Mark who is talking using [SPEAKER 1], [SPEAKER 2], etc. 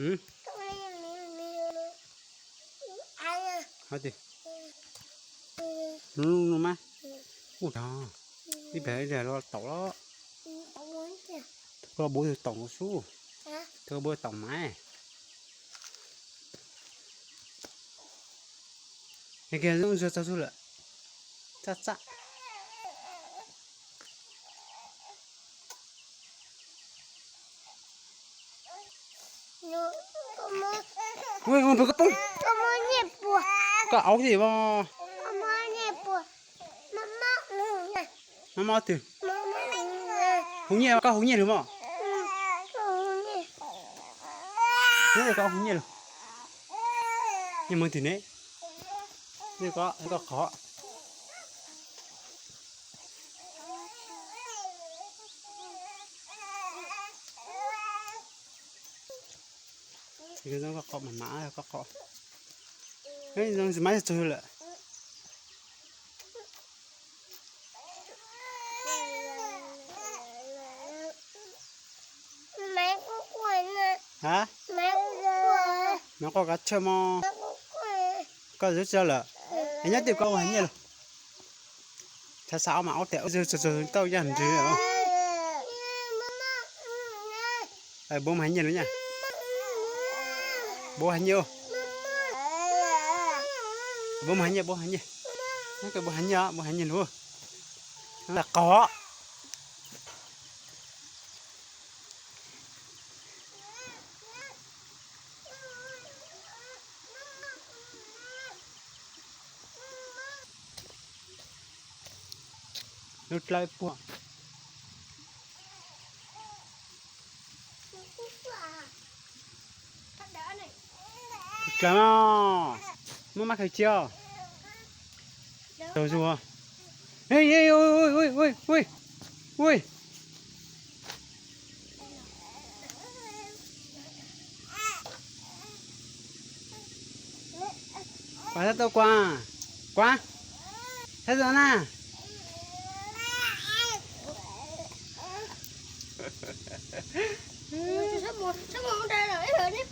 [SPEAKER 1] Ừ. Hả chị? Luôn mà. Ủa đó. Đi về giờ lo tàu đó. Có bố thì tổng số. Có bố tổng máy. Cái kia nó giờ sao số lại. Chắc chắc. Ui, con cái bông. Có áo gì mà? Mama từ. Hú nhẹ có hú nhẹ đúng không? Thế là có hú nhẹ rồi. Nhưng mà thì nè. Đây có khó. Thì cái nó có mà mã có khó. Cái nó máy chơi lại. Hả? Nó có cá chơi mà. Có rất chơi là. Anh nhắc tiếp câu hành nhỉ? Cha sao mà áo tẹo giờ tao ra hành gì nữa. Bố hành nhỉ nữa nha. Bố hành nhiều. Bố hành nhỉ, bố hành nhỉ. Nó cái bố hành nhỉ luôn. Là có. Lút lại bùa. Cảm ơn. Mua mắc hay chưa? Rồi rồi. Ê ui. Quá rất to quá. Quá. Thế rồi nè.
[SPEAKER 2] Sắp một đây rồi, hết rồi đấy.